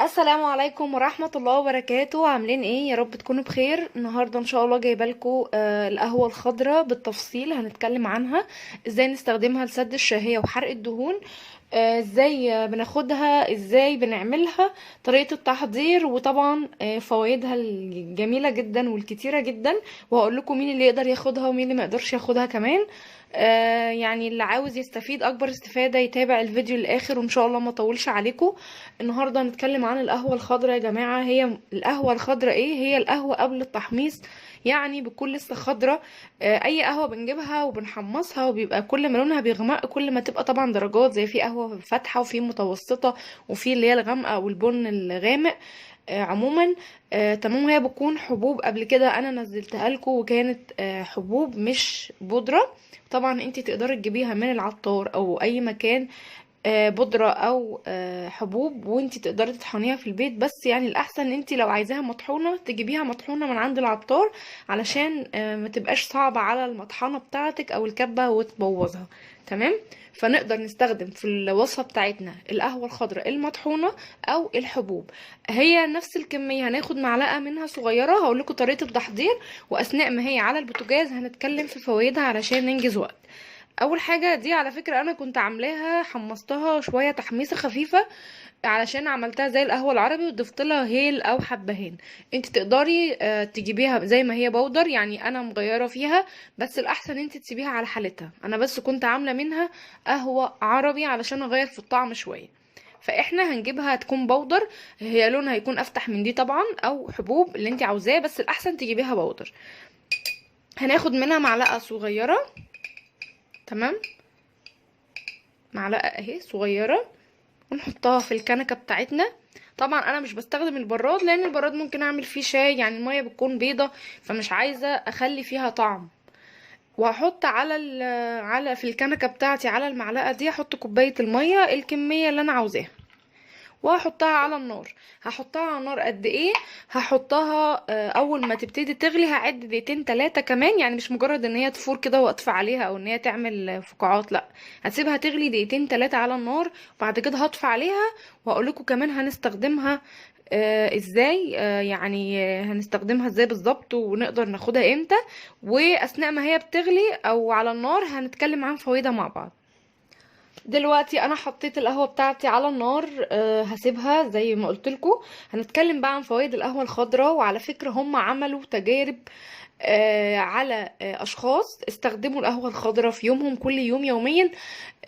السلام عليكم ورحمة الله وبركاته. عاملين ايه؟ يا رب تكونوا بخير. النهاردة ان شاء الله جايبه لكم القهوة الخضراء بالتفصيل. هنتكلم عنها ازاي نستخدمها لسد الشهية وحرق الدهون، ازاي بناخدها، ازاي بنعملها، طريقة التحضير، وطبعا فوائدها الجميلة جدا والكتيرة جدا. وهقول لكم مين اللي يقدر ياخدها ومين اللي ما يقدرش ياخدها كمان. يعني اللي عاوز يستفيد اكبر استفادة يتابع الفيديو للاخر، وان شاء الله ما اطولش عليكم. النهارده هنتكلم عن القهوة الخضراء. يا جماعة، هي القهوة الخضراء ايه؟ هي القهوة قبل التحميص، يعني بتكون لسه خضراء. اي قهوة بنجيبها وبنحمصها وبيبقى كل ما لونها بيغمق كل ما تبقى طبعا درجات، زي في قهوة فاتحة وفي متوسطة وفي اللي هي الغامقة والبن الغامق. عموما تمام. هي بتكون حبوب. قبل كده انا نزلتها لكم وكانت حبوب مش بودرة. طبعا انت تقدري تجيبيها من العطار او اي مكان، بودرة او حبوب، وانتي تقدري تطحنيها في البيت. بس يعني الاحسن ان انتي لو عايزاها مطحونة تجيبيها مطحونة من عند العطار، علشان ما تبقاش صعبة على المطحنة بتاعتك او الكبة وتبوظها. تمام. فنقدر نستخدم في الوصفة بتاعتنا القهوة الخضراء المطحونة او الحبوب. هي نفس الكمية، هناخد معلقة منها صغيرة. هقول لكم طريقة التحضير، واثناء ما هي على البوتاجاز هنتكلم في فوائدها علشان ننجز وقت. اول حاجه دي على فكره انا كنت عاملاها، حمصتها شويه تحميصه خفيفه علشان عملتها زي القهوه العربي وضفت لها هيل او حبهان. انت تقدري تجيبيها زي ما هي بودر، يعني انا مغيره فيها، بس الاحسن انت تسيبيها على حالتها. انا بس كنت عامله منها قهوه عربي علشان اغير في الطعم شويه. فاحنا هنجيبها تكون بودر. هي لونها هيكون افتح من دي طبعا، او حبوب اللي انت عاوزاه، بس الاحسن تجيبيها بودر. هناخد منها معلقه صغيره. تمام. معلقه اهي صغيره، ونحطها في الكنكه بتاعتنا. طبعا انا مش بستخدم البراد لان البراد ممكن اعمل فيه شاي، يعني الميه بتكون بيضه، فمش عايزه اخلي فيها طعم. وهحط على في الكنكه بتاعتي على المعلقه دي احط كوبايه الميه الكميه اللي انا عاوزاها، وهحطها على النار. هحطها على النار قد ايه؟ هحطها اول ما تبتدي تغلي هعد دقيقتين 3 كمان، يعني مش مجرد ان هي تفور كده واطفي عليها او ان هي تعمل فقاعات، لا، هسيبها تغلي دقيقتين 3 على النار. وبعد كده هطفي عليها واقول لكم كمان هنستخدمها ازاي. يعني هنستخدمها ازاي بالظبط ونقدر ناخدها امتى. واثناء ما هي بتغلي او على النار هنتكلم عن فوائدها مع بعض. دلوقتي انا حطيت القهوه بتاعتي على النار، هسيبها زي ما قلت لكم. هنتكلم بقى عن فوائد القهوه الخضراء. وعلى فكره هم عملوا تجارب على اشخاص استخدموا القهوه الخضراء في يومهم كل يوم يوميا،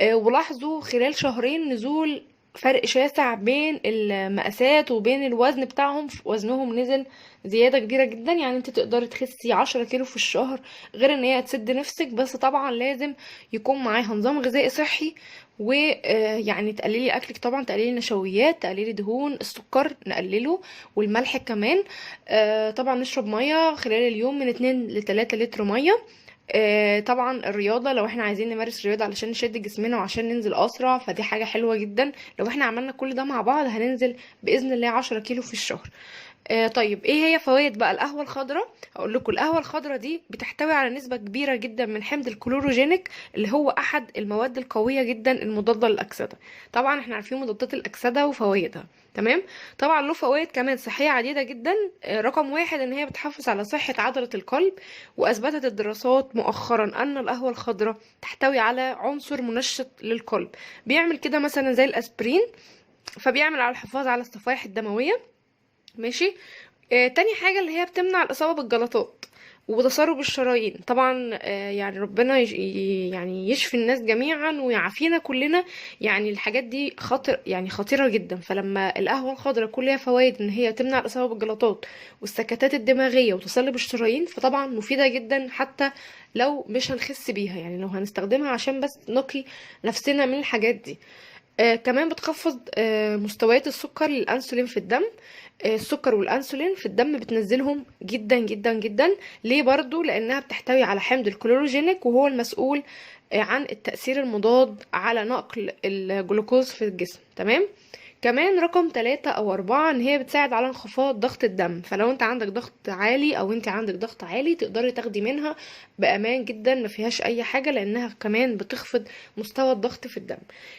ولاحظوا خلال شهرين نزول فرق شاسع بين المقاسات وبين الوزن بتاعهم. وزنهم نزل زيادة كبيرة جدا. يعني انت تقدري تخسي 10 كيلو في الشهر، غير ان هي تسد نفسك. بس طبعا لازم يكون معاها نظام غذائي صحي، ويعني تقللي اكلك، طبعا تقللي النشويات، تقللي دهون، السكر نقلله، والملح كمان. طبعا نشرب ميه خلال اليوم من 2 ل 3 لتر ميه. طبعا الرياضة، لو احنا عايزين نمارس رياضة علشان نشد جسمنا وعشان ننزل أسرع، فدي حاجة حلوة جدا. لو احنا عملنا كل ده مع بعض هننزل بإذن الله 10 كيلو في الشهر. طيب ايه هي فوائد بقى القهوة الخضراء؟ اقول لكم القهوة الخضراء دي بتحتوي على نسبة كبيرة جدا من حمض الكلوروجينيك، اللي هو احد المواد القوية جدا المضادة للأكسدة. طبعا احنا عارفين مضادات الأكسدة وفوائدها. تمام. طبعا له فوائد كمان صحية عديدة جدا. رقم واحد ان هي بتحافظ على صحة عضلة القلب. واثبتت الدراسات مؤخرا ان القهوة الخضراء تحتوي على عنصر منشط للقلب، بيعمل كده مثلا زي الاسبرين، فبيعمل على الحفاظ على الصفائح الدموية. ماشي. تاني حاجة اللي هي بتمنع الإصابة بالجلطات وتسرب الشرايين. طبعا يعني ربنا يعني يشفي الناس جميعا ويعافينا كلنا. يعني الحاجات دي خطر، يعني خطيرة جدا. فلما القهوة الخضراء كل ليها فوائد ان هي تمنع الإصابة بالجلطات والسكتات الدماغية وتصلب الشرايين، فطبعا مفيدة جدا حتى لو مش هنخس بيها، يعني لو هنستخدمها عشان بس نقي نفسنا من الحاجات دي. كمان بتخفض مستويات السكر للأنسولين في الدم. السكر والأنسولين في الدم بتنزلهم جدا جدا جدا. ليه؟ برضو لأنها بتحتوي على حمض الكلوروجينيك، وهو المسؤول عن التأثير المضاد على نقل الجلوكوز في الجسم. تمام. كمان رقم 3 او 4 ان هي بتساعد على انخفاض ضغط الدم، فلو انت عندك ضغط عالي او انت عندك ضغط عالي تقدري تاخدي منها بامان جدا، ما فيهاش اي حاجة، لانها كمان بتخفض مستوى الضغط في الدم.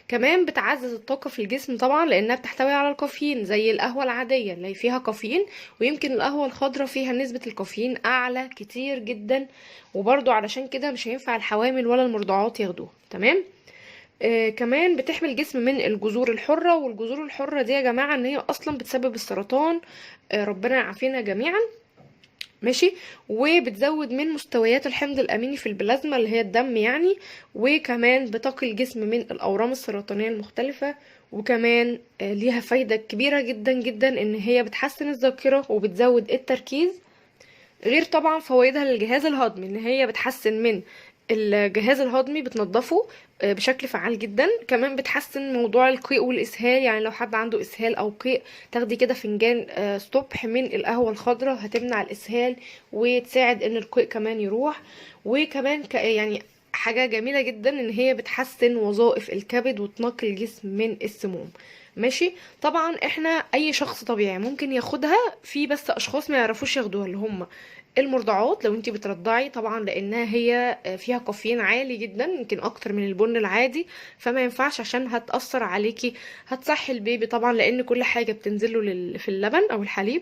كمان بتعزز الطاقة في الجسم طبعا، لانها بتحتوي على الكافيين زي القهوة العادية اللي فيها كافيين، ويمكن القهوة الخضراء فيها نسبة الكافيين اعلى كتير جدا، وبرضو علشان كده مش هينفع الحوامل ولا المرضعات ياخدوها. تمام. كمان بتحمي الجسم من الجذور الحرة، والجذور الحرة دي يا جماعة ان هي اصلا بتسبب السرطان، ربنا يعافينا جميعا. ماشي. وبتزود من مستويات الحمض الاميني في البلازما اللي هي الدم يعني، وكمان بتقي الجسم من الاورام السرطانية المختلفة. وكمان ليها فايدة كبيرة جدا جدا ان هي بتحسن الذاكرة وبتزود التركيز، غير طبعا فوائدها للجهاز الهضمي ان هي بتحسن من الجهاز الهضمي، بتنظفه بشكل فعال جدا. كمان بتحسن موضوع القيء والاسهال، يعني لو حد عنده اسهال او قيء تاخدي كده فنجان الصبح من القهوة الخضراء هتمنع الاسهال وتساعد ان القيء كمان يروح. وكمان يعني حاجة جميلة جدا ان هي بتحسن وظائف الكبد وتنقي الجسم من السموم. ماشي. طبعا احنا اي شخص طبيعي ممكن ياخدها، في بس اشخاص ما يعرفوش ياخدوها اللي هم المرضعات، لو انتي بترضعي طبعا، لانها هي فيها كافيين عالي جدا يمكن اكتر من البن العادي، فما ينفعش عشان هتأثر عليكي، هتصحي البيبي طبعا، لان كل حاجة بتنزله في اللبن او الحليب،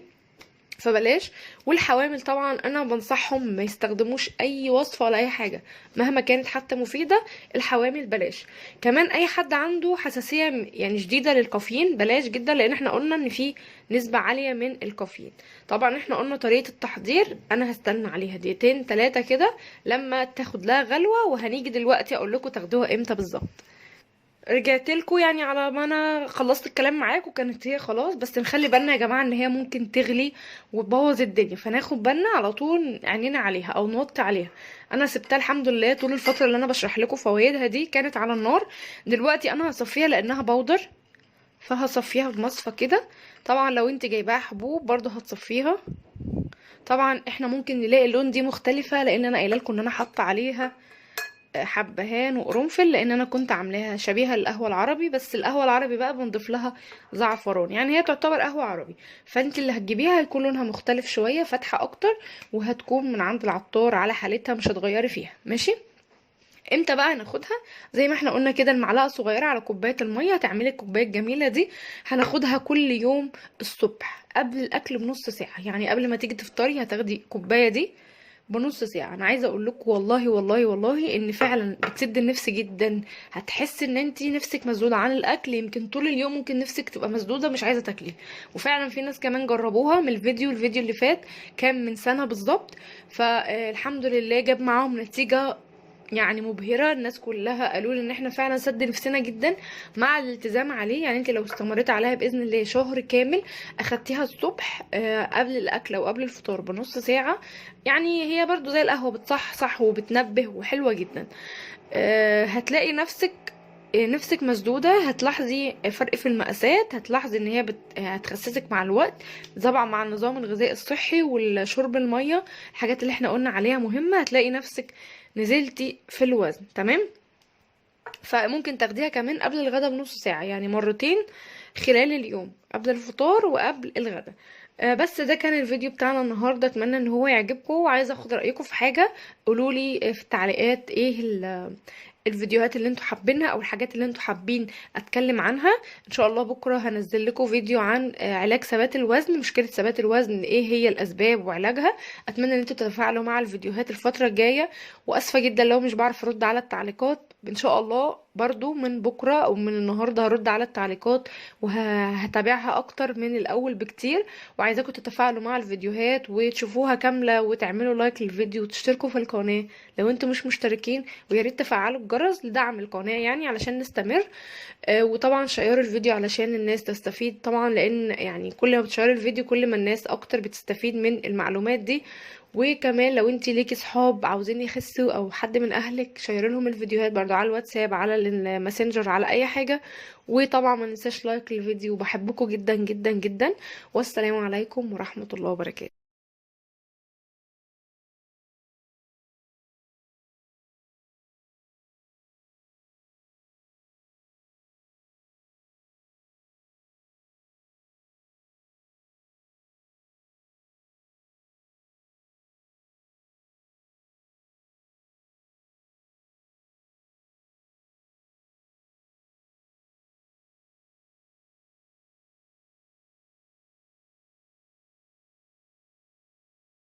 فبلاش. والحوامل طبعا انا بنصحهم ما يستخدموش اي وصفة ولا اي حاجة مهما كانت حتى مفيدة، الحوامل بلاش. كمان اي حد عنده حساسية يعني شديدة للكافيين بلاش جدا، لان احنا قلنا ان في نسبة عالية من الكافيين. طبعا احنا قلنا طريقة التحضير انا هستنى عليها 2-3 كده لما تاخد لها غلوة، وهنيجي دلوقتي اقول لكم تاخدوها امتى بالظبط. رجعت لكم يعني على ما انا خلصت الكلام معاكم، كانت هي خلاص، بس نخلي بالنا يا جماعه ان هي ممكن تغلي وتبوظ الدنيا، فناخد بالنا على طول عينينا عليها او نوطي عليها. انا سبتها الحمد لله طول الفتره اللي انا بشرح لكم فوائدها دي كانت على النار. دلوقتي انا هصفيها لانها بودر، فهصفيها بمصفى كده. طبعا لو انت جايباها حبوب برضو هتصفيها. طبعا احنا ممكن نلاقي اللون دي مختلفه، لان انا قايله لكم ان انا حاطه عليها حبهان وقرنفل، لان انا كنت عاملاها شبيهه للقهوه العربي، بس القهوه العربي بقى بنضيف لها زعفران، يعني هي تعتبر قهوه عربي، فانت اللي هتجيبيها هيكون لونها مختلف شويه فاتحه اكتر، وهتكون من عند العطار على حالتها مش هتغيري فيها. ماشي. امتى بقى هناخدها؟ زي ما احنا قلنا كده، المعلقه صغيره على كوبايه الميه، هتعملي الكوبايه الجميله دي. هناخدها كل يوم الصبح قبل الاكل بنص ساعه، يعني قبل ما تيجي تفطري هتاخدي الكوبايه دي بنص ساعة. انا عايزة اقول لكم والله والله والله ان فعلا بتسد النفس جدا، هتحس ان انتي نفسك مسدودة عن الاكل، يمكن طول اليوم ممكن نفسك تبقى مسدودة مش عايزة تاكلي. وفعلا في ناس كمان جربوها من الفيديو اللي فات كان من سنة بالظبط، فالحمد لله جاب معاهم نتيجة يعني مبهرة. الناس كلها قالوا لي ان احنا فعلا سد نفسنا جدا مع الالتزام عليه. يعني انت لو استمريت عليها باذن الله شهر كامل، اخدتيها الصبح قبل الاكل او قبل الفطار بنص ساعة، يعني هي برضو زي القهوة بتصحصح وبتنبه وحلوة جدا. هتلاقي نفسك مسدودة، هتلاحظي فرق في المقاسات، هتلاحظي ان هي هتخسسك مع الوقت، طبعا مع النظام الغذائي الصحي والشرب المية، الحاجات اللي احنا قلنا عليها مهمة، هتلاقي نفسك نزلتي في الوزن. تمام. فممكن تاخديها كمان قبل الغدا بنص ساعة، يعني مرتين خلال اليوم، قبل الفطار وقبل الغدا. بس ده كان الفيديو بتاعنا النهارده، اتمنى ان هو يعجبكم، وعايزه اخد رايكم في حاجه. قولولي في التعليقات ايه الفيديوهات اللي انتوا حابينها او الحاجات اللي انتوا حابين اتكلم عنها. ان شاء الله بكره هنزل لكم فيديو عن علاج ثبات الوزن، مشكله ثبات الوزن ايه هي الاسباب وعلاجها. اتمنى ان انتوا تتفاعلوا مع الفيديوهات الفتره الجايه، واسفه جدا لو مش بعرف ارد على التعليقات. ان شاء الله برضو من بكره او من النهارده هرد على التعليقات وهتابعها اكتر من الاول بكتير، وعايزاكم تتفاعلوا مع الفيديوهات وتشوفوها كامله وتعملوا لايك للفيديو وتشتركوا في القناه لو انتم مش مشتركين، ويا ريت تفعلوا الجرس لدعم القناه يعني علشان نستمر. وطبعا شيروا الفيديو علشان الناس تستفيد طبعا، لان يعني كل ما بتشيروا الفيديو كل ما الناس اكتر بتستفيد من المعلومات دي. وكمان لو انتي ليكي صحاب عاوزين يخسوا او حد من اهلك، شير لهم الفيديوهات برضو على الواتساب، على الماسنجر، على اي حاجة. وطبعا ما ننساش لايك للفيديو. بحبكم جدا جدا جدا، والسلام عليكم ورحمة الله وبركاته.